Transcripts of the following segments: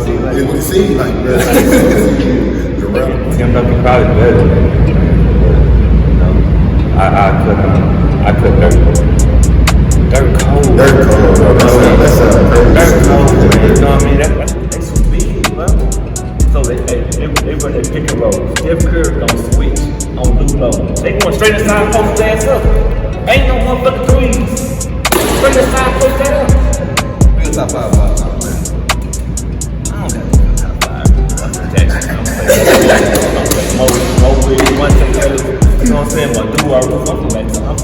It would seem like, bro. Tim Duncan probably better than that. You know, I could dirt cold. Dirt cold, bro. That's crazy. Dirt cold, man. You know what I mean? That's some big, bro. So they run that pick and roll. Steph Curry don't switch on loop low. They going straight inside, post his ass up. Ain't no motherfucking threes. Straight inside, post that up. Real top 5 all time, man. I don't got no top 5. I'm from Jackson. I'm playing Mowgli, one take that. You know what I'm saying? But do our roof. I'm from Jackson. I'm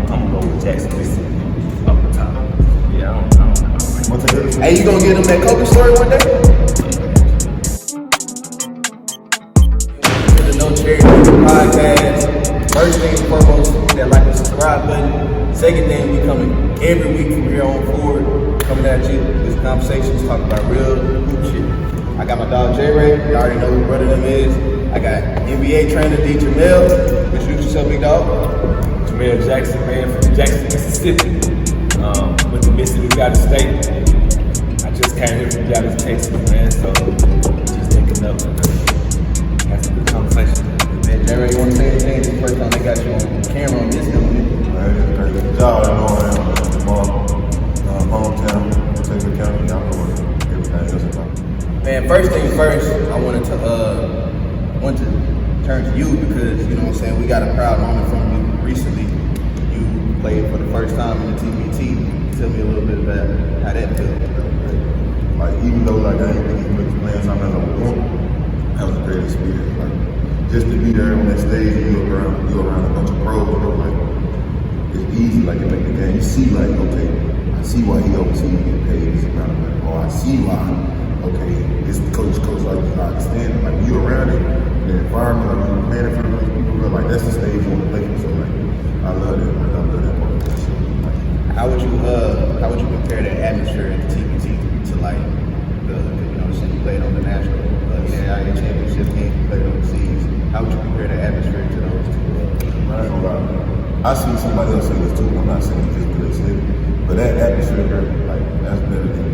gonna go with Jackson. Up the top. Yeah, I don't know. Hey, you gonna get them that Kobe story one day? To the No Cherry Podcast. First thing and foremost, that like and subscribe button. Second thing, we coming every week from here on forward, coming at you with conversations, talking about real hoop shit. I got my dog J-Ray, you already know who brother them is. I got NBA trainer D. Jamel, introduce yourself, big dog. Jamel Jackson, man, from Jackson, Mississippi. With the Mississippi Valley State. I just came here from Dallas, Texas, man, so just thinking up. Had some good conversation. Man, J-Ray, you want to say anything? This is the first time they got you on camera on this film. Good job, I know I am. Hometown, Texas County, y'all know everything else about. Man, first things first, I wanted to turn to you because, you know what I'm saying, we got a proud moment from you recently. You played for the first time in the TBT. Tell me a little bit about how that felt. Like, even though like I ain't think he was playing something as a group, that was a great experience. Like, just to be there on that stage and you around a bunch of pros, you know, like, it's easy, like, to make the game. You see, like, okay, I see why he overseas get paid this amount of money. Or I see why, okay, this coach, like, I understand it. Like, you around it, the environment, like, you're playing in front of those people, like, that's the stage you want to play for. So, like, I love it. I love that part of that shit. Like, How would you compare that atmosphere in the TBT to like the, you know, since you played on the national NAIA championship game, you played overseas? How would you compare the atmosphere to those two? I ain't gonna lie. I see somebody else say this too. I'm not saying just what they said, but that atmosphere, like, that's better than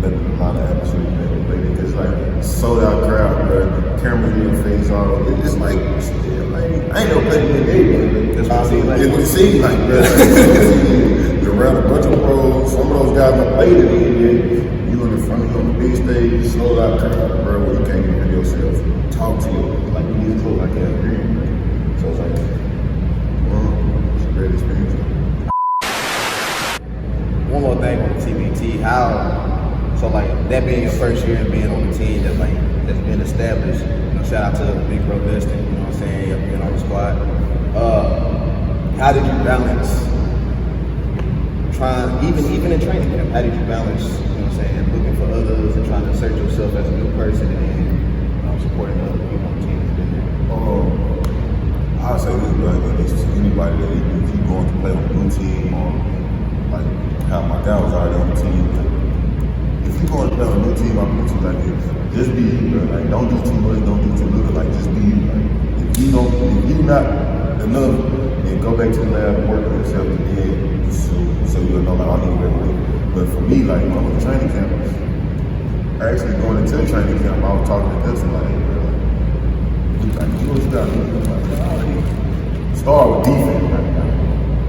a lot of atmosphere you never played. It's like sold out crowd, bro. Cameras in your face, all of it. It's like, I ain't never played in the NBA, but that's what it seems like. It would seem like, bro. You're around a bunch of pros. Some of those guys that played in the NBA. You in the front, you on the big stage, sold out crowd, bro. Where you can't even hear yourself talk to you. Like, you need to close like that. So it's like, it's a great experience. One more thing on the TBT, so like that being your first year and being on the team that's been established, you know, shout out to Big Bro Dustin, you know what I'm saying, being on the squad. How did you balance even in training camp, how did you balance, you know what I'm saying, looking for others and trying to assert yourself as a new person and then, you know, supporting other people on the team that's been there? I'll say this, bro, it's anybody that if you going to play on a new team or like how my guy was already on the team, if you going to play on a new team, I'm going to like this. Just be you, bro. Like, don't do too much, don't do too little. Like, just be you. Like, if you not enough, then go back to the lab and work on yourself again. So you'll know, like, I need to work. But for me, like, when I was in training camp, actually going into training camp, I was talking to Dustin like, hey, bro, like, you know what you got to do? Start with defense.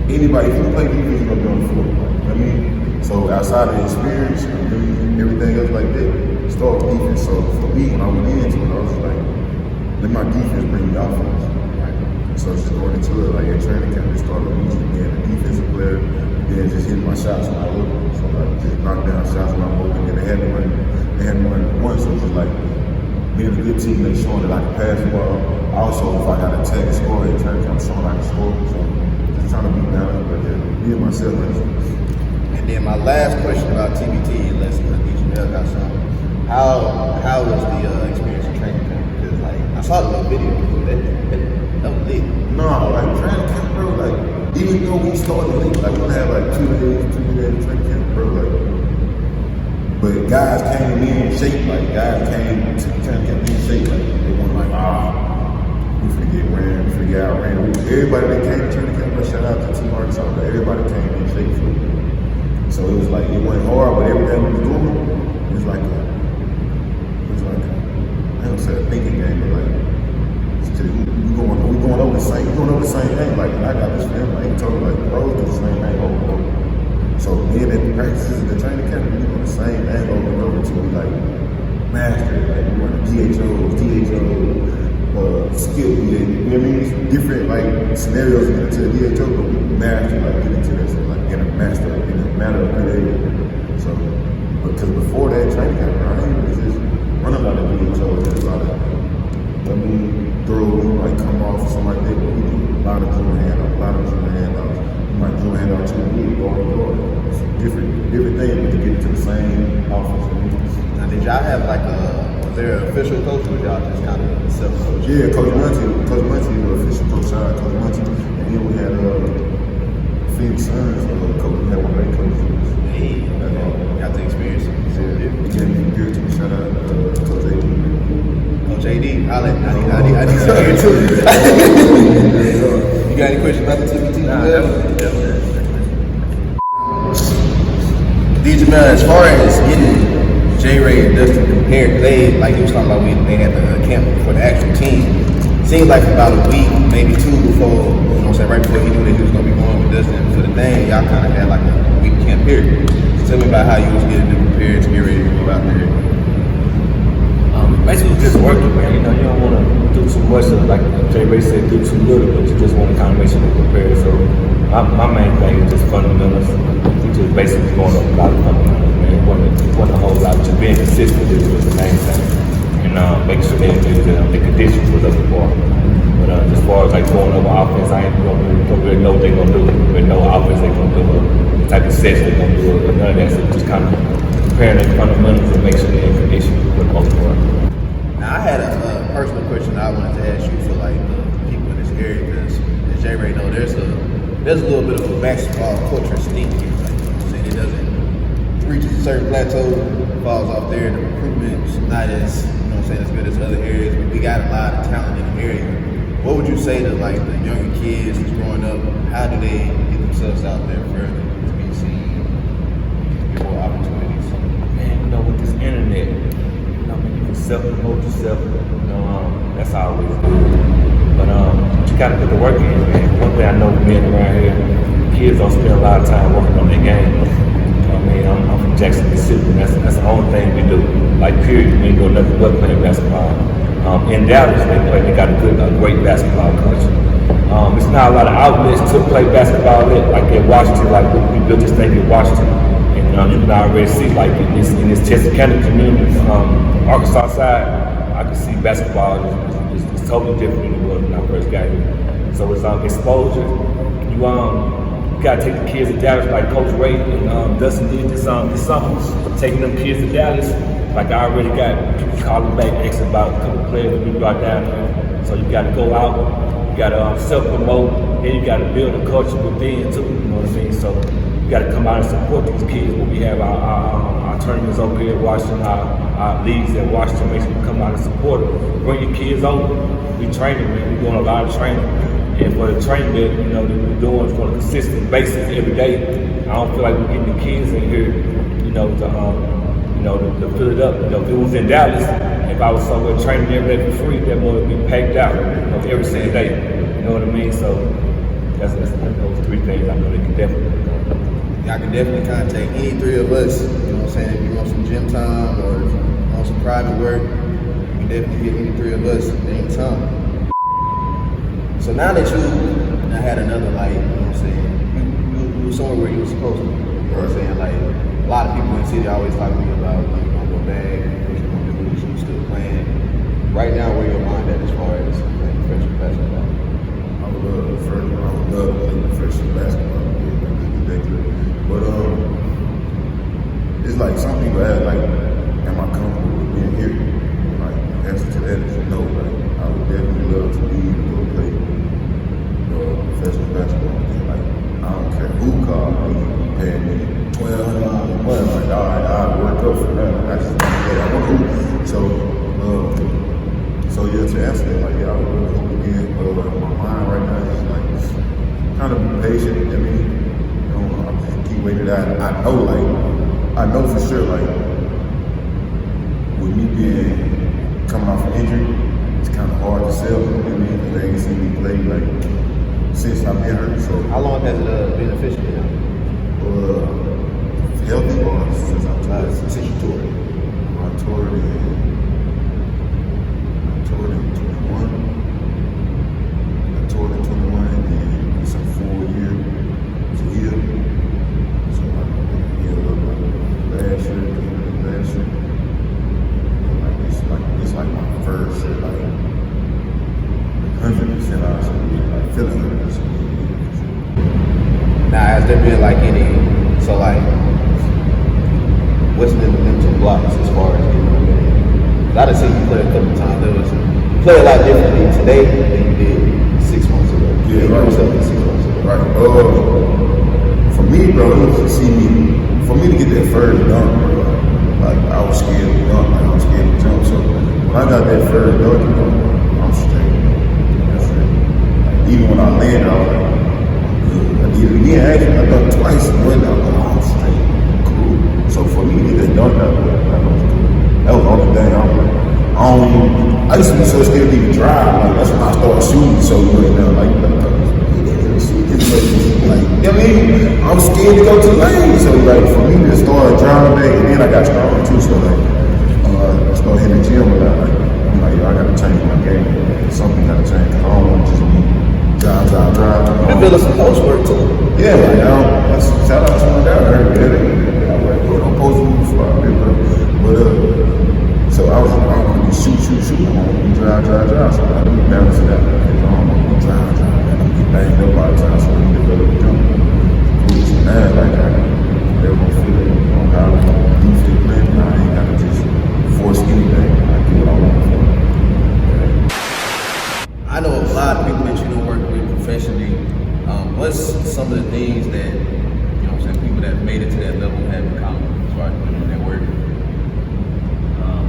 Anybody, if you play defense, you're going to be on the floor. You know what I mean? So outside of the experience, everything else like that, start with defense. So for me, when I went into it, I was like, let my defense bring me offense. So just going into it, like at training camp, they started using being a defensive player, then just hitting my shots when I was open. So like just knock down shots when I'm open, and they had me running once. So just like being a good teammate, showing that I can pass the ball. Also, if I got to attack and score at training camp, showing I can score. So just trying to be balanced, but yeah, being myself. And then my last question about TBT, unless Jamel got something. How was the experience in training camp? Because like I saw the little video, that was lit. No, like training camp, bro. Like even though we started late, like we had like 2 days of training camp, bro. Like, but guys came in shape. Like guys came to training camp in shape. Like they weren't like, we finna get ran, we finna get outran. Everybody that came to training camp, shout out to Team Arkansas. Everybody came in shape for it. So So it was like, it went hard, but everything we was doing, it was like a, I don't say a thinking game, but like, we going over the same thing. Like, and I got this film, like, he told me, like, bros do the same thing over and over. So being at the practices in the training camp, we doing the same thing over and over until we like master it. Like, we run DHO, skill DHO, you know what I mean? It's different like scenarios to get into the DHO, but we master, like, get into that shit, like, in a matter of 3 days. So, because before that training camp, I ain't was just running out of DHO, just a lot of, throw, like, come off or something like that, but we do a lot of drill handouts. You might drill handout to the league, go on the door. It's different things, but to get into the same office. Now, did y'all have like was there an official coach or y'all just kind of self-coach? Yeah, Coach Muncie was official coach. Shout out Coach Muncie. And then we had Phoenix Suns coach. We had one of their coaches. Hey, got the experience. Yeah, he gave me good to me. Shout out Coach AD. Coach AD, I need some here too. You got any questions about the TBT? Nah, DJ man, as far as getting J-Ray and Dustin compared, they, like you was talking about, they had the camp for the actual team. Seems like about a week, maybe two before, you know what I'm saying, right before he knew that he was going to be going with Dustin for the thing, y'all kind of had like a week camp period. So tell me about how you was getting them prepared to get ready to go out there. Basically, just working, man. You know, you don't want to do too much, like J-Ray said, do too little, but you just want to kind of make sure you're prepared. So my main thing is just fundamentals. We just basically going up a lot of fundamentals, man. It wasn't a whole lot. Just being consistent is the main thing. And making sure the conditions was up to par. But as far as like going over offense, I ain't don't really know what they're going to do. We know offense they're going to do, the type of sets they're going to do, but none of that. So just kind of preparing the fundamentals and make sure they're in condition for the most part. Now, I had a personal question I wanted to ask you for like the people in this area, because as J-Ray know, there's a little bit of a basketball culture stink here. Like, you know what I'm saying? It doesn't reach a certain plateau, falls off there. The recruitment's not as, you know what I'm saying, as good as other areas, but we got a lot of talent in the area. What would you say to like the younger kids who's growing up? How do they get themselves out there further to be seen, get more opportunities? Man, you know, with this internet, you can self-promote yourself, that's always good. But you gotta put the work in, man. One thing I know being around here, kids don't spend a lot of time working on their game. You know what I mean? I'm from Jackson, Mississippi, and that's the only thing we do. Like, period, we ain't doing nothing but playing basketball. In Dallas, they got a great basketball culture. It's not a lot of outlets to play basketball like at Washington, like we built this thing in Washington. And you can already see, like, in this Texarkana community, Arkansas side, I can see basketball is totally different than it was when I first got here. So it's exposure. You gotta take the kids to Dallas, like Coach Ray and Dustin did this summer, taking them kids to Dallas. Like, I already got people calling back, asking about a couple players that we brought down there. So you gotta go out, you gotta self-promote, then you gotta build a culture within too, you know what I mean? So you gotta come out and support these kids when we have our tournaments over here at Washington, our leagues at Washington. Make sure you come out and support them. Bring your kids over. We training, man. We're doing a lot of training. And for the training that, that we're doing for a consistent basis every day, I don't feel like we're getting the kids in here, to fill it up. If it was in Dallas, if I was somewhere training every day for free, that boy would be packed out, every single day. You know what I mean? So that's those three things I know they can definitely do. Y'all can definitely contact any three of us, you know what I'm saying? If you want some gym time or if you want some private work, you can definitely get any three of us at any time. So now that you had another, like, you know what I'm saying, you were somewhere where you were supposed to be, you know what I'm saying? Like, a lot of people in the city always talk to me about, like, you gonna go back, what you gonna do, you still playing. Right now, where your mind at as far as like professional basketball? I would love to play professional basketball. But it's like some people ask, like, am I comfortable with being here? Like, the answer to that is no. Like, I would definitely love to be able to play professional basketball. Like, I don't care who called me, paying me $1,200 a month. Like, all right, I'll work up for that. I just want to play. I want to. So yeah, to answer that, like, yeah, I would really hope again. But my mind right now is like, kind of be patient. I mean, keep waiting it out. I know for sure, like, with me being coming off an injury, it's kind of hard to sell. You know what I mean? Because they ain't seen me play like since I've been hurt. So How long has it been official now? healthy or since I toured? Since you toured. I toured in 21. I toured in 21, and then it's a full year to heal. So I healed up last year. It's like my first shit, like 100%. I was like feeling 100%. Now, has there been like any, so like, what's been the mental blocks as far as getting over it? I done seen you play a couple times. You play a lot differently today than you did 6 months ago. Yeah, right. 6 months ago. Right. For me, bro, it was to see me, for me to get that first dunk, bro, like I was scared to dunk, like I was scared to jump. So when I got that first dunk, bro, I'm straight. Like, even when I landed, I was like, I did it again. Actually, I dunked twice and went out, but I'm straight. Cool. So for me to get that dunk out, that was the only thing I was like, I used to be so scared to even drive. Like, that's when I started shooting so much now. Like, you know what I mean? I'm scared to go to the lane. So, like, for me to start driving back, and then I got stronger too. So, like, I started hitting the gym a lot. Like, I'm like, yo, I gotta change my game. Something gotta change. Cause I don't want to just be drive. You've been building some post work too. Yeah, like, shout out to my guy. I heard that. I was like, bro, don't post me before I did, bro. But, so I don't want to be shoot. I want to be drive. So I do balance it out. I don't want to be drive. I don't get banged up all the time. So I need to develop the jump. So now, like, they're going to feel it. I don't got to do fit plan. I ain't got to just force anything. I do what I want to do. I know a lot of people that you don't work with professionally. What's some of the things that, you know what I'm saying, people that made it to that level have in common as far as putting in that work?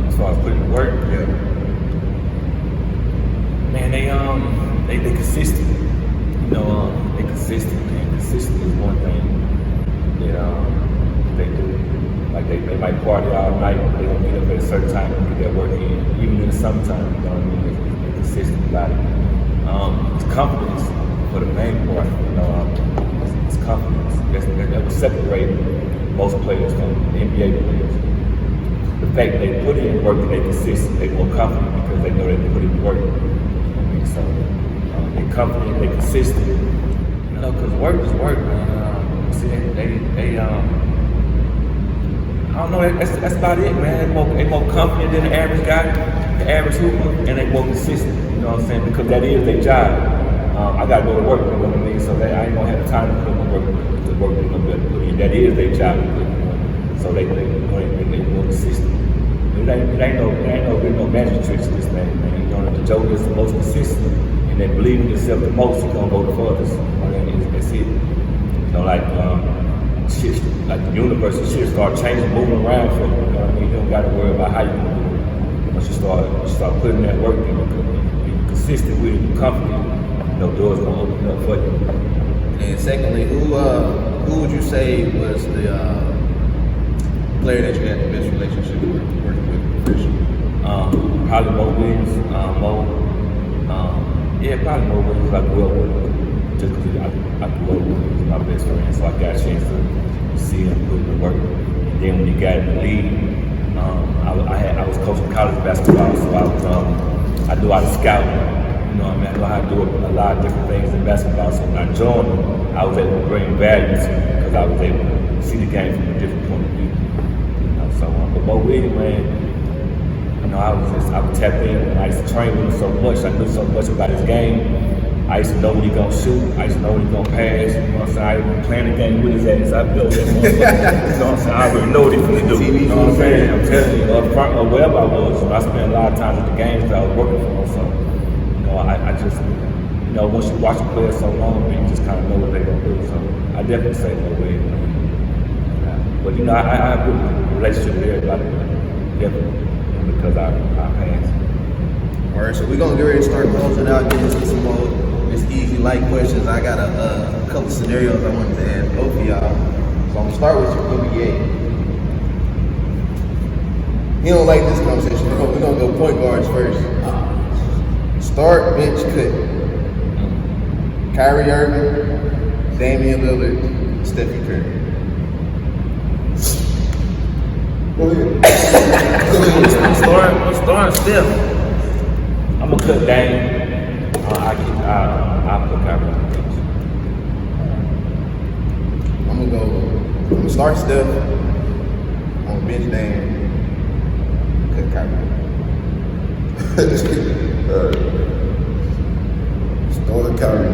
As far as putting in work, Yeah. man, they consistent. You know, they consistent. Man, consistent is one thing that they do. Like they might party all night. They gonna get up at a certain time and get their work in, even in the summertime. You know what I mean? They're consistent about it. It's confidence for the main part. You know, it's confidence. That will separate most players from NBA players. The fact that they put in work and they consistent, they're more confident because they know they put in work. I mean, so they're confident, they're consistent. You know, because work is work, man. See, they I don't know. That's about it, man. They more confident than the average guy, the average hooper, and they more consistent. You know what I'm saying? Because that is their job. I gotta go to work. You know what I mean? So I ain't gonna have the time to put my work. The work they're gonna put in. That is their job. So they more consistent. It ain't no magic tricks to this thing, man. You know, the Joe is the most consistent, and they believe in themselves the most. He's gonna go the furthest. That's it. You know, like shit, like the universe and shit start changing, moving around for you. You know what I mean? You don't got to worry about how you gonna do it. Once you start putting that work in, be consistent with it, be confident. You know, doors gonna open up for you. And secondly, who would you say was the player that you had the best relationship with, working with professionally? Probably Mo Williams. Probably Mo Williams. I grew up with him. Just because I grew up with him. He was my best friend, so I got a chance to see him put in the work. And then when he got in the league, I was coaching college basketball, so I do a lot of scouting. You know what I mean? I know how to do a lot of different things in basketball. So when I joined him, I was able to bring value to him because I was able to see the game from a different point of view. You know, so but Mo Williams, man, you know, I was tapped in, and I used to train with him so much. I knew so much about his game. I used to know when he gonna shoot. I used to know when he gonna pass. You know what I'm saying? I even playing the game with his ass. I built that motherfucker. You know what I'm saying? I already know what he finna do. You know what I'm saying? I'm telling you, up front or wherever I was. I spent a lot of time at the games that I was working for. So, you know, I just, you know, once you watch a player so long, man, you just kind of know what they gonna do. So, I definitely say no way. But you know, I have a good relationship with everybody. Definitely, because I passed. All right, so we're gonna get ready to start closing out, getting into some more just easy light questions. I got a couple scenarios I wanted to ask both of y'all. So I'm gonna start with NBA. He don't like this conversation. We're gonna go point guards first. Start, bench, cut. Kyrie Irving, Damian Lillard, Stephen Curry. Go ahead. I'm starting Steph. I'm gonna cut Dame. I'll put Kyrie on the bench. I'm gonna start Steph. I'm gonna bench Dame. Cut Kyrie. Start Kyrie.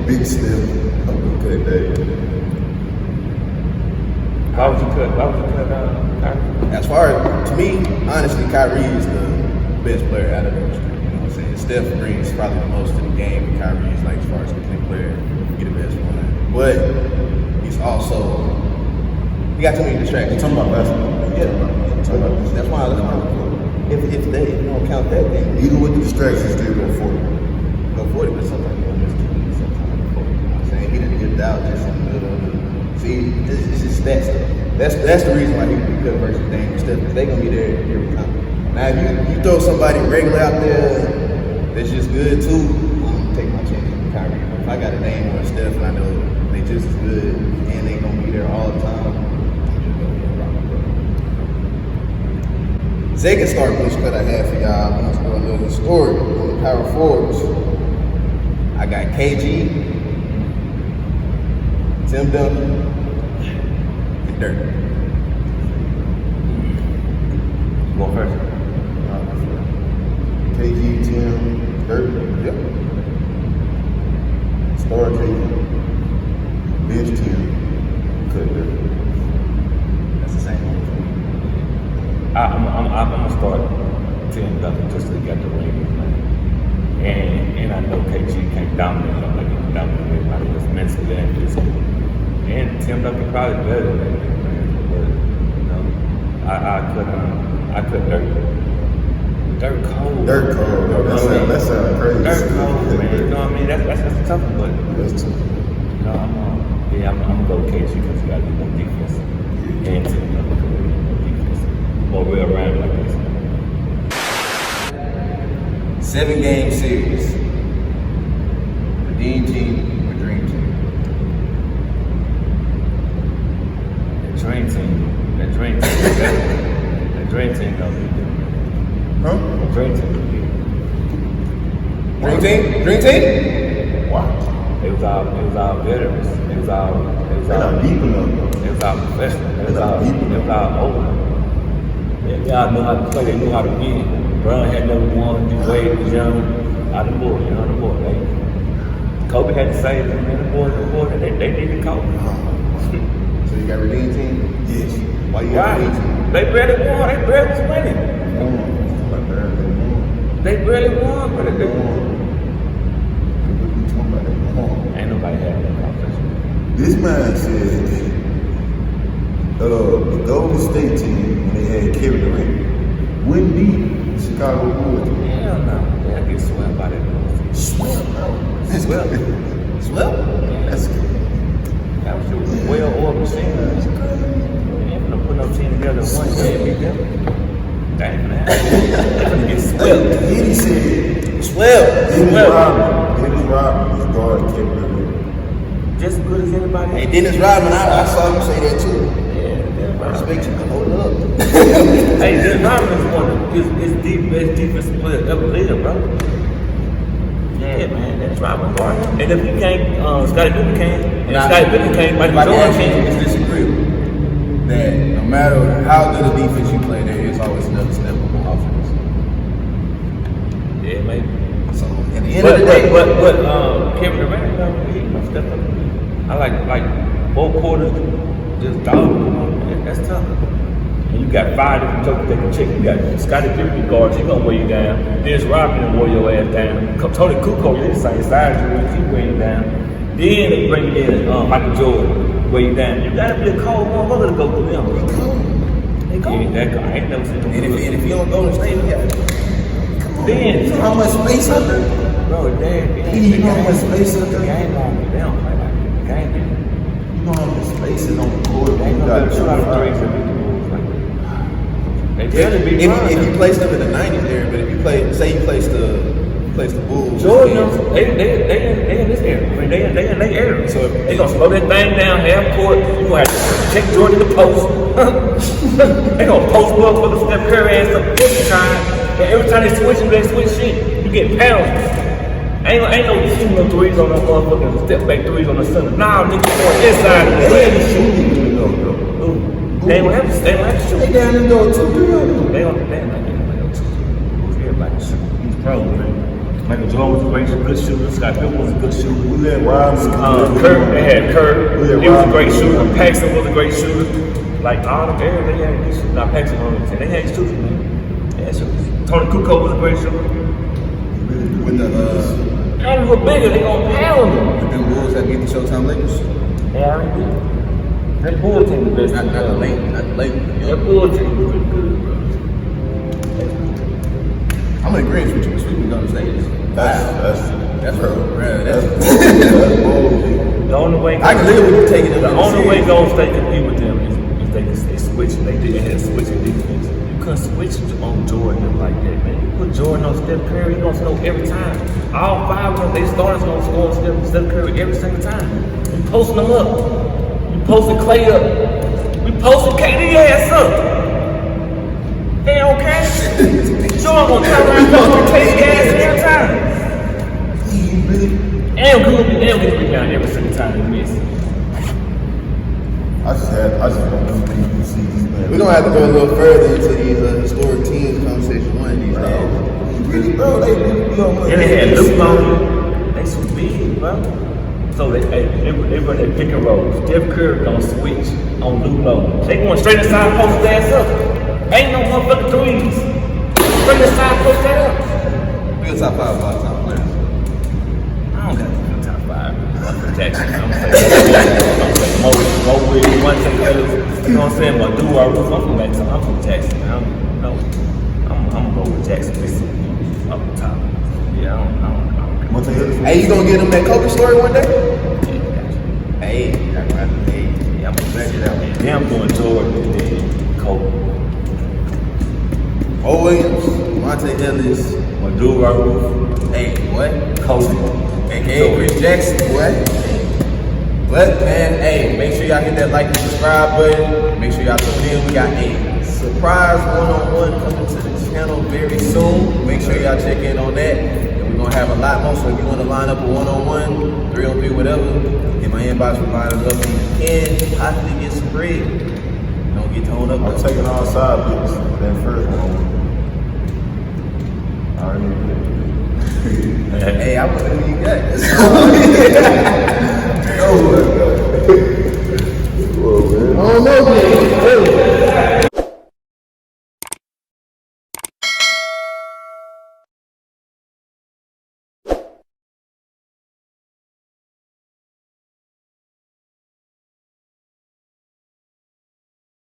Big Steph. I'm gonna cut Dave. Why would you cut Kyrie? As far as, to me, honestly, Kyrie is the best player out of those three. You know what I'm saying? Steph brings probably the most to the game, and Kyrie is like, as far as complete player, he the best one. But he's also, he got too many distractions. You're talking about basketball. Yeah. That's why if they don't count that game. Even with the distractions, still go 40. Go 40, but sometimes you don't miss 2, sometimes 40. You know what I'm saying? He didn't get out just in the middle of it. See, it's just that stuff. That's the reason why he can be cut versus Dame and Steph, because they're going to be there every time. Now, if you throw somebody regular out there that's just good too, I'm going to take my chance with Kyrie. If I got a Dame or a Steph and I know they just as good and they going to be there all the time, I'm just going to be a rock. Second start bench cut I have for y'all, I'm just going to do the story on the power forwards. I got KG, Tim Duncan, and Dirk. You go first. KG, Tim, Dirk. Yep. Start KG. Bench Tim. Cut Dirk. That's the same one. I'm gonna start Tim Duncan just to get the ring. And I know KG can't dominate him like he can dominate everybody else mentally and physically. And Tim Duncan probably better than that, but you know, I could Dirk cold. Dirk cold. That sounds crazy. Dirk cold, man. You know what I mean? That's tough, but That's too. you know, I'm gonna go KG because you gotta do more defense. And Tim Duncan can do more defense. More real round like this. 7-game series. Redeem team or dream team? That dream team don't beat them. Huh? The dream team don't beat them. Dream team? Dream team? Wow. It was our veterans. It was They're not deep enough. It was our professionals. It was They're our older. Y'all know how to play. They knew how to win. Brown had never won. Wade was young. Out the board, right? Kobe had to say, man, the boys, they needed Kobe. So you got redeem team? Yes. Why you got redeem team? They barely won. They barely was winning. They barely won, but they won. Ain't nobody had that competition. This man said the Golden State team, when they had Kevin Durant, wouldn't beat the Chicago Bulls. Hell no. They'll get swept by that Bulls. Swept, bro. Swept? That's good. That was a well-oiled machine. They ain't gonna put no team together in one day and beat them. Dang, man. They're gonna get swept. He said, Swept. Dennis Rodman is guarding Kevin Durant. Just as good as anybody Hey, else. Dennis Rodman, I saw him say that too. Yeah, I respect you, but hold up. Hey, Dennis Rodman is one of the best defensive players ever lived, bro. Yeah, man, that's Rodman guard. And if you can't, Scottie Pippen can't. And Scottie Pippen can't, Michael Jordan can't. It's disagreeable that no matter how good a defense you play, there is always another step up on offense. Yeah, maybe. So at the end of the day, But Kevin Durant, he must step up. I like 4 quarters, just dog. That's tough. And you got 5 different jokers they can check. You got Scottie Pippen guards, he gonna weigh you down. Dennis Rodman will weigh your ass down. Tony Kukoc, you're the same size you he weigh you down. Then they bring in Michael Jordan, weigh you down. You gotta be a cold motherfucker to go through them. They cold. Yeah, that I ain't never seen them. and if you don't go to state, you got Then How much space up there? bro, He need how much space up The there? game on me. They don't play like that. The game You don't have the spaces on the court. Ain't You no got better shot of threes to than beat the Bulls like that. They barely beat Bron. If you placed them in the 90s there, but if you play, say you placed the Bulls. Jordan, they in this area. I mean, they in their area. So they gonna slow that thing down, half court. You gonna have to check Jordan in the post. They gonna post up for the Steph Curry ass up every time. And every time they switch shit. You get pounds. Ain't no shooting no threes on no motherfucking step back threes on the center. Nah, nigga, going inside. They shooting in the though. They don't have to shoot. They down in the door too. They not getting no two. Everybody shoot. He's pro, man. Michael Jordan was a great good shooter. Scott Pippen was a good shooter. We let Robinson. Kerr, they had Kerr. He was a great shooter. Paxson was a great shooter. Like all them areas, they had good shooters. Not Paxson, they had shooters, man. They had shooters. Tony Kukoc was a great shooter. With the And we're bigger, they gonna pound them. them Bulls that beat the Showtime Lakers. Yeah, I do. That Bull team the best. Not the late. That Bull team was good, bro. I'm in agreement with you. We're sweeping Golden State. That's bold. The only way I can live with you taking it. The only way Golden State compete with them is they switch. They had switching defense. You couldn't switch on Jordan like that, man. You put Jordan on Steph Curry, he's gonna score every time. All five of them, they starters gonna score on Steph Curry every single time. You posting them up. You posting Clay up. We posting KD ass up. They don't care. Jordan gonna come around posting KD ass every time. And we'll get rebound every single time they miss. I just want them people to see these men. We're gonna have to go a little further into these historic teams conversation one of these days. Really, bro, they really be on one. And they had Luke on. They some big, bro. So they run that pick and roll. Steph Curry gonna switch on Luke Low. They going straight inside, post his ass up. Ain't no motherfucking threes. Straight inside, post that up. We're top 5 of all time players. I don't got to be top 5. I'm Jackson. I'm saying Mo Williams, one take fellas. You know what I'm saying? But do our roof. I'm from Jackson. I'm gonna go with Jackson. This is up the top. Yeah, I don't care. Hey, you gonna get them that Kobe story one day? Yeah, Hey, I'm gonna check it out. Yeah, I'm going Jordan and then Kobe. Mo Williams, Monte Ellis, Do our roof. hey, what? Kobe. AKA Chris Jackson, what? But man, hey, make sure y'all hit that like and subscribe button. Make sure y'all tune in. We got a surprise one-on-one coming to the channel very soon. Make sure y'all check in on that. And we're gonna have a lot more. So if you want to line up a one-on-one, 3-on-3, whatever, hit my inbox. We'll line it up. And you can possibly get some bread. Don't get toned up. I'm taking all side picks for that first one. I already did. Hey, I want to know who you got.